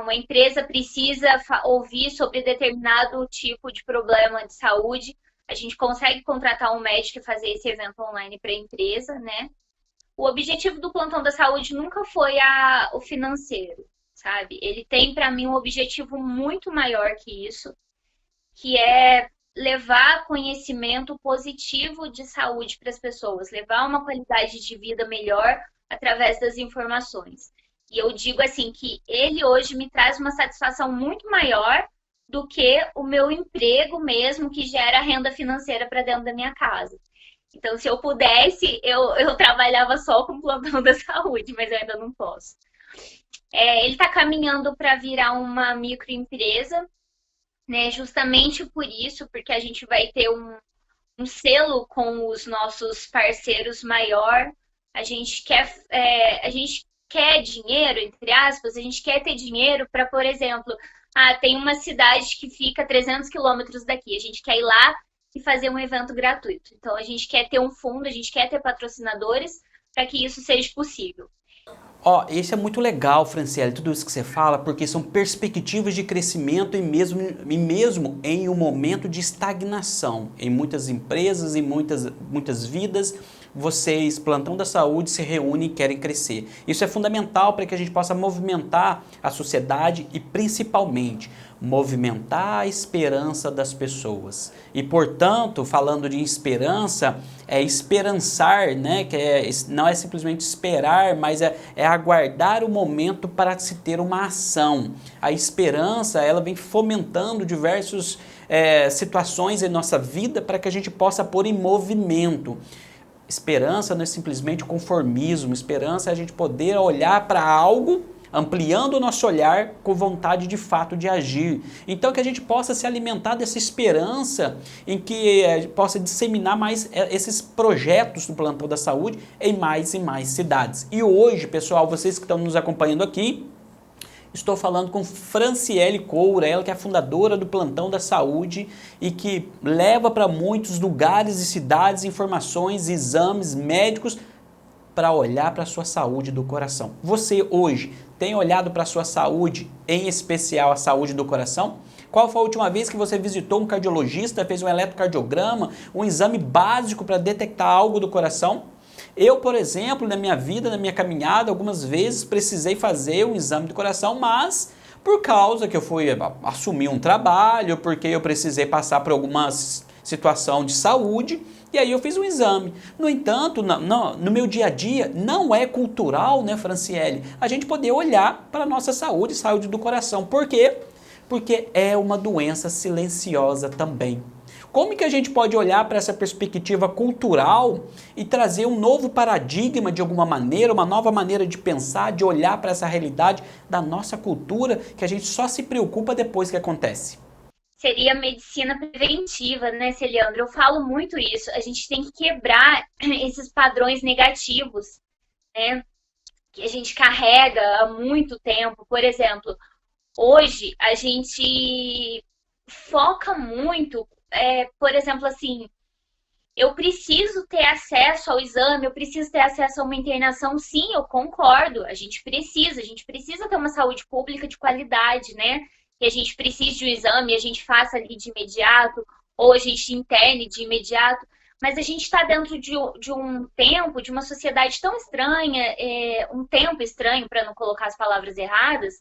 B: uma empresa precisa ouvir sobre determinado tipo de problema de saúde, a gente consegue contratar um médico e fazer esse evento online para a empresa, né? O objetivo do Plantão da Saúde nunca foi o financeiro, sabe? Ele tem, para mim, um objetivo muito maior que isso, que é levar conhecimento positivo de saúde para as pessoas, levar uma qualidade de vida melhor através das informações. E eu digo assim que ele hoje me traz uma satisfação muito maior do que o meu emprego mesmo, que gera renda financeira para dentro da minha casa. Então, se eu pudesse, eu trabalhava só com o Plantão da Saúde, mas eu ainda não posso. Ele está caminhando para virar uma microempresa, né? Justamente por isso, porque a gente vai ter um selo com os nossos parceiros maior. A gente quer dinheiro, entre aspas, a gente quer ter dinheiro para, por exemplo, tem uma cidade que fica a 300 quilômetros daqui, a gente quer ir lá e fazer um evento gratuito. Então, a gente quer ter um fundo, a gente quer ter patrocinadores para que isso seja possível.
A: Isso é muito legal, Franciele, tudo isso que você fala, porque são perspectivas de crescimento e mesmo em um momento de estagnação em muitas empresas e muitas vidas, vocês, plantão da saúde, se reúnem e querem crescer. Isso é fundamental para que a gente possa movimentar a sociedade e principalmente movimentar a esperança das pessoas. E, portanto, falando de esperança, é esperançar, né? Não é simplesmente esperar, mas é aguardar o momento para se ter uma ação. A esperança, ela vem fomentando diversas situações em nossa vida para que a gente possa pôr em movimento. Esperança não é simplesmente conformismo, esperança é a gente poder olhar para algo ampliando o nosso olhar com vontade de fato de agir. Então que a gente possa se alimentar dessa esperança em que possa disseminar mais esses projetos do Plantão da Saúde em mais e mais cidades. E hoje, pessoal, vocês que estão nos acompanhando aqui, estou falando com Franciele Coura, ela que é a fundadora do Plantão da Saúde e que leva para muitos lugares e cidades informações, exames médicos para olhar para a sua saúde do coração. Você hoje tem olhado para a sua saúde, em especial a saúde do coração? Qual foi a última vez que você visitou um cardiologista, fez um eletrocardiograma, um exame básico para detectar algo do coração? Eu, por exemplo, na minha vida, na minha caminhada, algumas vezes precisei fazer um exame do coração, mas por causa que eu fui assumir um trabalho, porque eu precisei passar por alguma situação de saúde, e aí eu fiz um exame. No entanto, no meu dia a dia, não é cultural, né, Franciele, a gente poder olhar para a nossa saúde do coração. Por quê? Porque é uma doença silenciosa também. Como que a gente pode olhar para essa perspectiva cultural e trazer um novo paradigma de alguma maneira, uma nova maneira de pensar, de olhar para essa realidade da nossa cultura, que a gente só se preocupa depois que acontece?
B: Seria medicina preventiva, né, Celiandro? Eu falo muito isso. A gente tem que quebrar esses padrões negativos, né, que a gente carrega há muito tempo. Por exemplo, hoje a gente foca muito, por exemplo, assim, eu preciso ter acesso ao exame, eu preciso ter acesso a uma internação. Sim, eu concordo. A gente precisa ter uma saúde pública de qualidade, né? Que a gente precise de um exame, a gente faça ali de imediato, ou a gente interne de imediato, mas a gente está dentro de um tempo, de uma sociedade tão estranha, um tempo estranho, para não colocar as palavras erradas,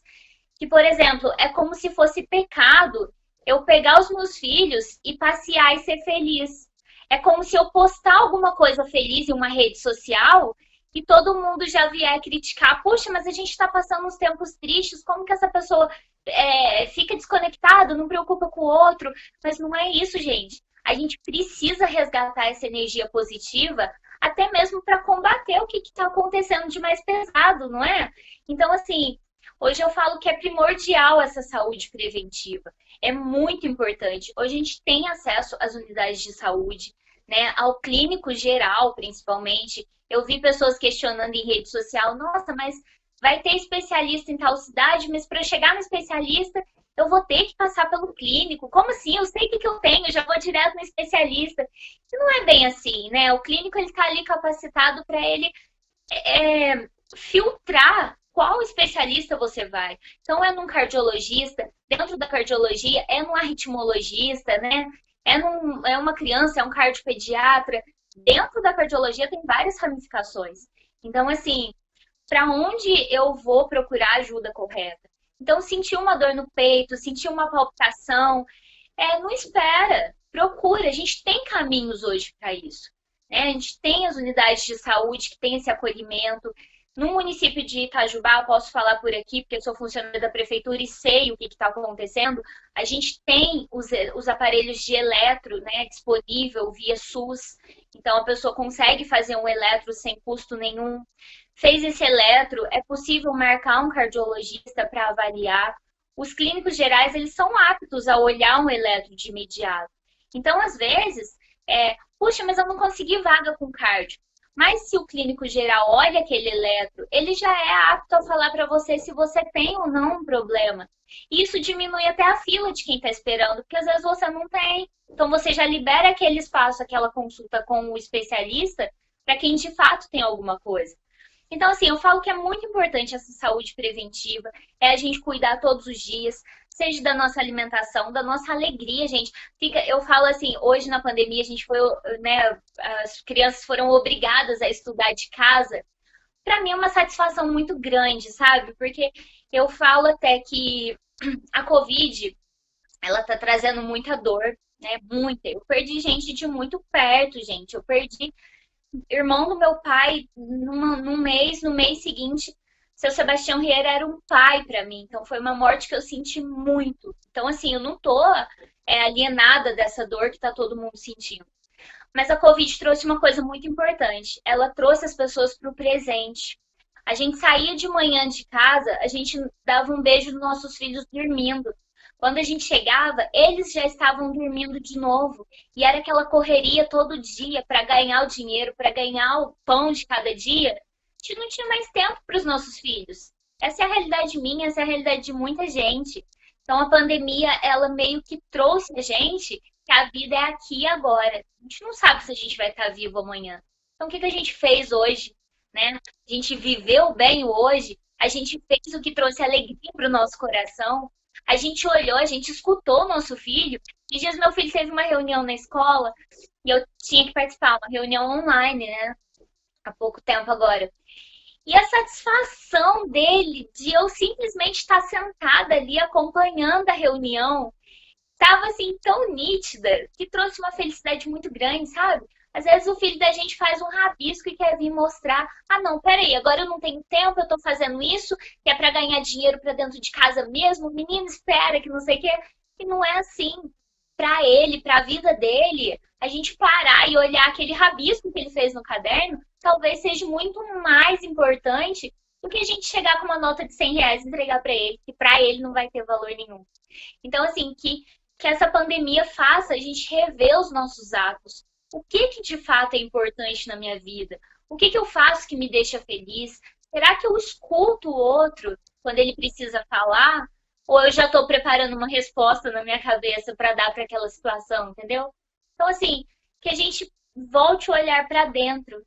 B: que, por exemplo, é como se fosse pecado eu pegar os meus filhos e passear e ser feliz. É como se eu postar alguma coisa feliz em uma rede social e todo mundo já vier criticar. Poxa, mas a gente está passando uns tempos tristes, como que essa pessoa fica desconectado, não preocupa com o outro? Mas não é isso, gente. A gente precisa resgatar essa energia positiva, até mesmo para combater o que está acontecendo de mais pesado, não é? Então, assim, hoje eu falo que é primordial essa saúde preventiva. É muito importante. Hoje a gente tem acesso às unidades de saúde, né, ao clínico geral, principalmente. Eu vi pessoas questionando em rede social, nossa, mas vai ter especialista em tal cidade, mas para eu chegar no especialista, eu vou ter que passar pelo clínico. Como assim? Eu sei o que eu tenho, eu já vou direto no especialista. E não é bem assim, né? O clínico, ele está ali capacitado para ele filtrar qual especialista você vai. Então, é num cardiologista, dentro da cardiologia, é num arritmologista, né? É uma criança, é um cardiopediatra. Dentro da cardiologia tem várias ramificações. Então, assim, para onde eu vou procurar ajuda correta? Então, sentir uma dor no peito, sentir uma palpitação, não espera, procura. A gente tem caminhos hoje para isso, né? A gente tem as unidades de saúde que tem esse acolhimento. No município de Itajubá, eu posso falar por aqui, porque eu sou funcionária da prefeitura e sei o que está acontecendo. A gente tem os aparelhos de eletro, né, disponível via SUS. Então, a pessoa consegue fazer um eletro sem custo nenhum. Fez esse eletro, é possível marcar um cardiologista para avaliar. Os clínicos gerais, eles são aptos a olhar um eletro de imediato. Então, às vezes, puxa, mas eu não consegui vaga com cardio. Mas se o clínico geral olha aquele eletro, ele já é apto a falar para você se você tem ou não um problema. E isso diminui até a fila de quem está esperando, porque às vezes você não tem. Então você já libera aquele espaço, aquela consulta com o especialista, para quem de fato tem alguma coisa. Então, assim, eu falo que é muito importante essa saúde preventiva, é a gente cuidar todos os dias, seja da nossa alimentação, da nossa alegria, gente. Eu falo assim, hoje na pandemia a gente foi, né, as crianças foram obrigadas a estudar de casa. Para mim é uma satisfação muito grande, sabe? Porque eu falo até que a Covid, ela tá trazendo muita dor, né? Muita. Eu perdi gente de muito perto, gente. Eu perdi irmão do meu pai num mês, no mês seguinte, seu Sebastião Rieira era um pai para mim. Então foi uma morte que eu senti muito. Então, assim, eu não tô alienada dessa dor que tá todo mundo sentindo. Mas a Covid trouxe uma coisa muito importante. Ela trouxe as pessoas para o presente. A gente saía de manhã de casa, a gente dava um beijo nos nossos filhos dormindo. Quando a gente chegava, eles já estavam dormindo de novo. E era aquela correria todo dia para ganhar o dinheiro, para ganhar o pão de cada dia. A gente não tinha mais tempo para os nossos filhos. Essa é a realidade minha, essa é a realidade de muita gente. Então a pandemia, ela meio que trouxe a gente que a vida é aqui e agora. A gente não sabe se a gente vai estar vivo amanhã. Então o que a gente fez hoje, né? A gente viveu bem o hoje, a gente fez o que trouxe alegria para o nosso coração, a gente olhou, a gente escutou o nosso filho. E dias meu filho teve uma reunião na escola e eu tinha que participar, uma reunião online, né? Há pouco tempo agora. E a satisfação dele de eu simplesmente estar sentada ali acompanhando a reunião estava assim tão nítida que trouxe uma felicidade muito grande, sabe? Às vezes o filho da gente faz um rabisco e quer vir mostrar, ah não, peraí, agora eu não tenho tempo, eu tô fazendo isso, que é para ganhar dinheiro para dentro de casa mesmo, menino espera que não sei o quê. E não é assim. Para ele, para a vida dele, a gente parar e olhar aquele rabisco que ele fez no caderno, talvez seja muito mais importante do que a gente chegar com uma nota de R$ 100 e entregar para ele, que para ele não vai ter valor nenhum. Então, assim, que essa pandemia faça a gente rever os nossos atos. O que de fato é importante na minha vida? O que eu faço que me deixa feliz? Será que eu escuto o outro quando ele precisa falar? Ou eu já estou preparando uma resposta na minha cabeça para dar para aquela situação, entendeu? Então, assim, que a gente volte o olhar para dentro.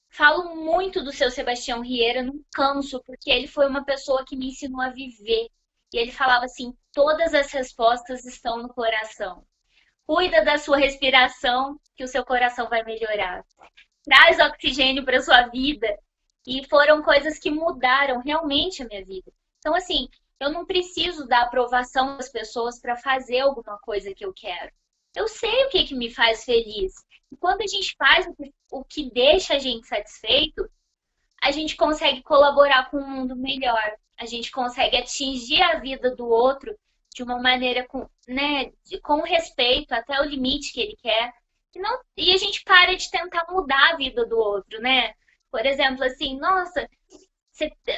B: Falo muito do seu Sebastião Rieira, não canso, porque ele foi uma pessoa que me ensinou a viver. E ele falava assim: todas as respostas estão no coração. Cuida da sua respiração, que o seu coração vai melhorar. Traz oxigênio para sua vida. E foram coisas que mudaram realmente a minha vida. Então, assim, eu não preciso da aprovação das pessoas para fazer alguma coisa que eu quero. Eu sei o que me faz feliz. E quando a gente faz o que deixa a gente satisfeito, a gente consegue colaborar com um mundo melhor. A gente consegue atingir a vida do outro de uma maneira com respeito até o limite que ele quer. E a gente para de tentar mudar a vida do outro, né? Por exemplo, assim, nossa,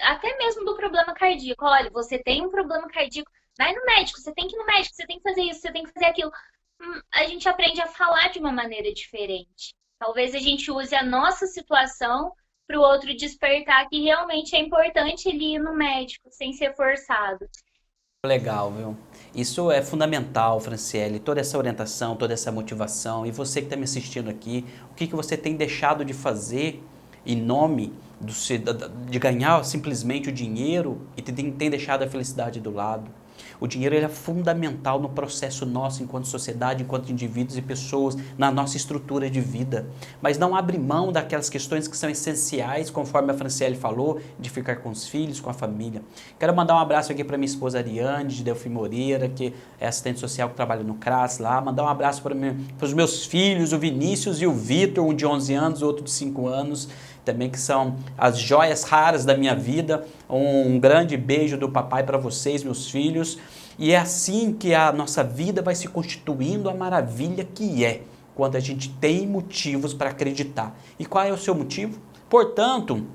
B: até mesmo do problema cardíaco. Olha, você tem um problema cardíaco, vai no médico, você tem que ir no médico, você tem que fazer isso, você tem que fazer aquilo. A gente aprende a falar de uma maneira diferente. Talvez a gente use a nossa situação para o outro despertar que realmente é importante ele ir no médico, sem ser forçado.
A: Legal, viu? Isso é fundamental, Franciele, toda essa orientação, toda essa motivação. E você que está me assistindo aqui, o que você tem deixado de fazer em nome de ganhar simplesmente o dinheiro e tem deixado a felicidade do lado? O dinheiro ele é fundamental no processo nosso enquanto sociedade, enquanto indivíduos e pessoas, na nossa estrutura de vida. Mas não abre mão daquelas questões que são essenciais, conforme a Franciele falou, de ficar com os filhos, com a família. Quero mandar um abraço aqui para minha esposa Ariane, de Delfim Moreira, que é assistente social que trabalha no CRAS lá. Mandar um abraço para os meus filhos, o Vinícius e o Vitor, um de 11 anos, o outro de 5 anos. Também que são as joias raras da minha vida. Um grande beijo do papai para vocês, meus filhos. E é assim que a nossa vida vai se constituindo a maravilha que é, quando a gente tem motivos para acreditar. E qual é o seu motivo? Portanto,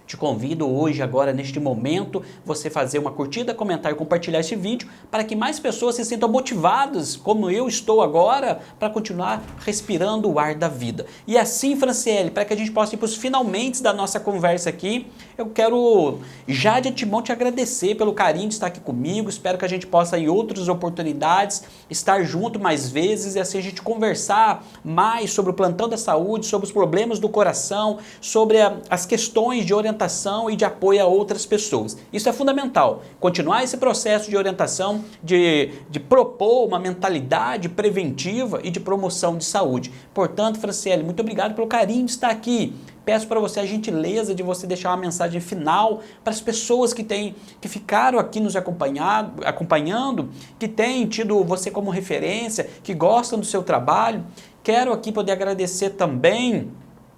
A: Te convido hoje, agora, neste momento, você fazer uma curtida, comentar e compartilhar esse vídeo para que mais pessoas se sintam motivadas, como eu estou agora, para continuar respirando o ar da vida. E assim, Franciele, para que a gente possa ir para os finalmente da nossa conversa aqui, eu quero já de antemão te agradecer pelo carinho de estar aqui comigo. Espero que a gente possa, em outras oportunidades, estar junto mais vezes e assim a gente conversar mais sobre o plantão da saúde, sobre os problemas do coração, sobre as questões de orientação e de apoio a outras pessoas. Isso é fundamental. Continuar esse processo de orientação, de propor uma mentalidade preventiva e de promoção de saúde. Portanto, Franciele, muito obrigado pelo carinho de estar aqui. Peço para você a gentileza de você deixar uma mensagem final para as pessoas que ficaram aqui nos acompanhando, que têm tido você como referência, que gostam do seu trabalho. Quero aqui poder agradecer também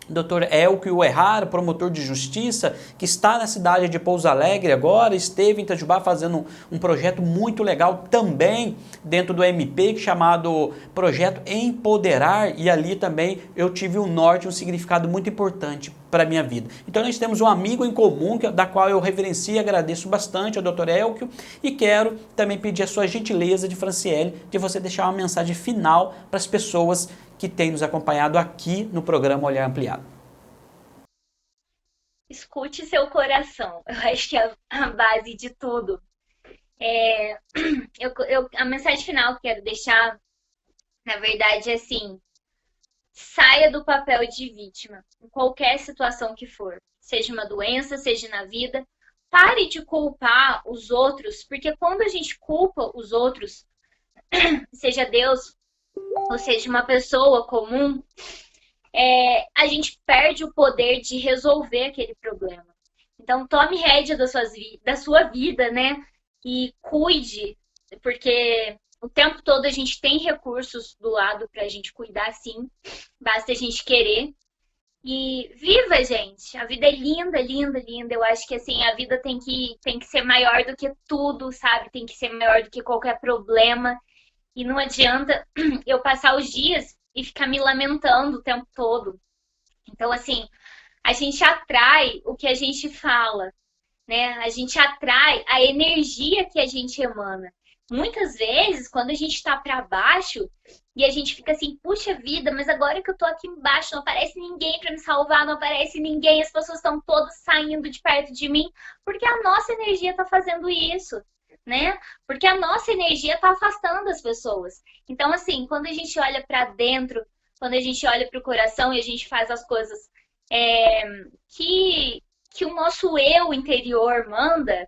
A: Dr. Elcio Errara, promotor de justiça, que está na cidade de Pouso Alegre agora, esteve em Itajubá fazendo um projeto muito legal também dentro do MP, chamado Projeto Empoderar, e ali também eu tive um norte, um significado muito importante para a minha vida. Então nós temos um amigo em comum, da qual eu reverencio e agradeço bastante ao Dr. Elcio, e quero também pedir a sua gentileza de Franciele, de você deixar uma mensagem final para as pessoas que têm nos acompanhado aqui no programa Olhar Ampliado.
B: Escute seu coração. Eu acho que é a base de tudo. A mensagem final que eu quero deixar, na verdade, é assim: saia do papel de vítima, em qualquer situação que for. Seja uma doença, seja na vida. Pare de culpar os outros, porque quando a gente culpa os outros, seja Deus ou seja uma pessoa comum, a gente perde o poder de resolver aquele problema. Então, tome rédea da sua vida, né? E cuide, porque o tempo todo a gente tem recursos do lado pra gente cuidar, sim. Basta a gente querer. E viva, gente! A vida é linda, linda, linda. Eu acho que, assim, a vida tem que ser maior do que tudo, sabe? Tem que ser maior do que qualquer problema. E não adianta eu passar os dias e ficar me lamentando o tempo todo. Então, assim, a gente atrai o que a gente fala, né? A gente atrai a energia que a gente emana. Muitas vezes, quando a gente tá para baixo e a gente fica assim, puxa vida, mas agora que eu tô aqui embaixo, não aparece ninguém para me salvar, não aparece ninguém, as pessoas estão todas saindo de perto de mim, porque a nossa energia tá fazendo isso, né? Porque a nossa energia tá afastando as pessoas. Então, assim, quando a gente olha para dentro, quando a gente olha para o coração e a gente faz as coisas que o nosso eu interior manda,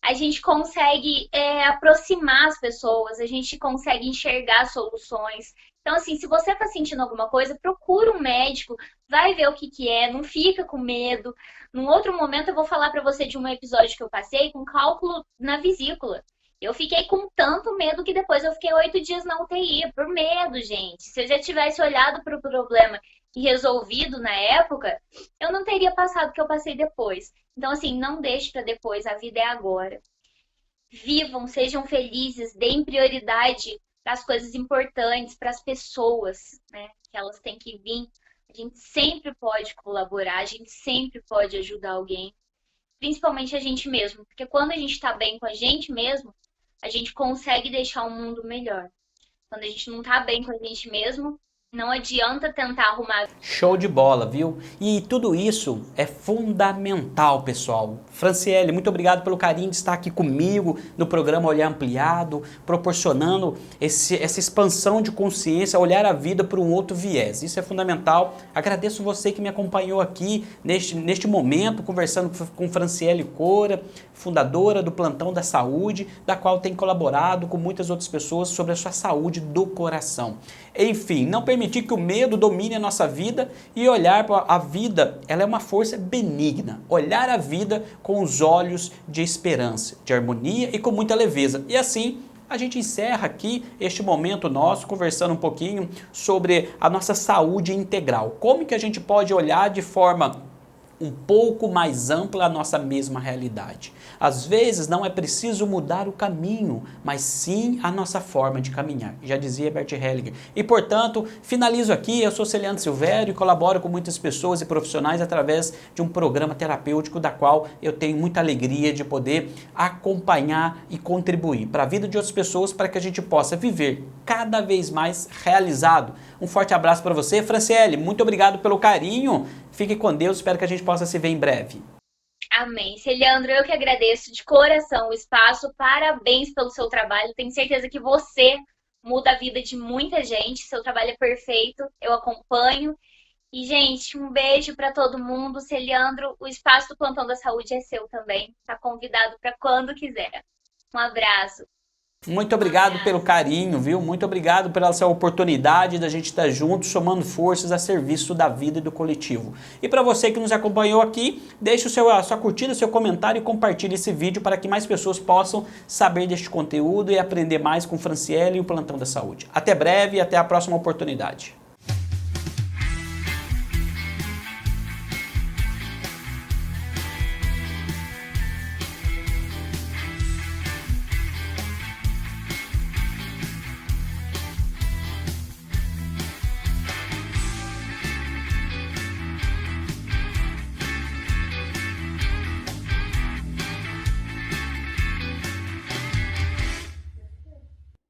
B: a gente consegue aproximar as pessoas, a gente consegue enxergar soluções. Então, assim, se você está sentindo alguma coisa, procura um médico, vai ver o que é, não fica com medo. Num outro momento eu vou falar para você de um episódio que eu passei com cálculo na vesícula. Eu fiquei com tanto medo que depois eu fiquei 8 dias na UTI, por medo, gente. Se eu já tivesse olhado para o problema e resolvido na época, eu não teria passado o que eu passei depois. Então, assim, não deixe para depois, a vida é agora. Vivam, sejam felizes, deem prioridade para as coisas importantes, para as pessoas, né? Que elas têm que vir. A gente sempre pode colaborar, a gente sempre pode ajudar alguém. Principalmente a gente mesmo, porque quando a gente está bem com a gente mesmo, a gente consegue deixar o mundo melhor. Quando a gente não está bem com a gente mesmo, não adianta tentar arrumar.
A: Show de bola, viu? E tudo isso é fundamental, pessoal. Franciele, muito obrigado pelo carinho de estar aqui comigo no programa Olhar Ampliado, proporcionando essa expansão de consciência, olhar a vida por um outro viés. Isso é fundamental. Agradeço você que me acompanhou aqui neste momento, conversando com Franciele Cora, fundadora do Plantão da Saúde, da qual tem colaborado com muitas outras pessoas sobre a sua saúde do coração. Enfim, não permitir que o medo domine a nossa vida e olhar para a vida, ela é uma força benigna. Olhar a vida com os olhos de esperança, de harmonia e com muita leveza. E assim, a gente encerra aqui este momento nosso conversando um pouquinho sobre a nossa saúde integral. Como que a gente pode olhar de forma um pouco mais ampla a nossa mesma realidade. Às vezes não é preciso mudar o caminho, mas sim a nossa forma de caminhar, já dizia Bert Hellinger. E portanto, finalizo aqui, eu sou Celiandro Silvério e colaboro com muitas pessoas e profissionais através de um programa terapêutico da qual eu tenho muita alegria de poder acompanhar e contribuir para a vida de outras pessoas, para que a gente possa viver cada vez mais realizado. Um forte abraço para você, Franciele, muito obrigado pelo carinho, fique com Deus, espero que a gente possa se ver em breve.
B: Amém. Celiandro, eu que agradeço de coração o espaço, parabéns pelo seu trabalho, tenho certeza que você muda a vida de muita gente, seu trabalho é perfeito, eu acompanho. E, gente, um beijo para todo mundo. Celiandro, o espaço do Plantão da Saúde é seu também, tá convidado para quando quiser. Um abraço.
A: Muito obrigado pelo carinho, viu? Muito obrigado pela essa oportunidade da gente estar juntos, somando forças a serviço da vida e do coletivo. E para você que nos acompanhou aqui, deixe a sua curtida, seu comentário e compartilhe esse vídeo para que mais pessoas possam saber deste conteúdo e aprender mais com Franciele e o Plantão da Saúde. Até breve e até a próxima oportunidade.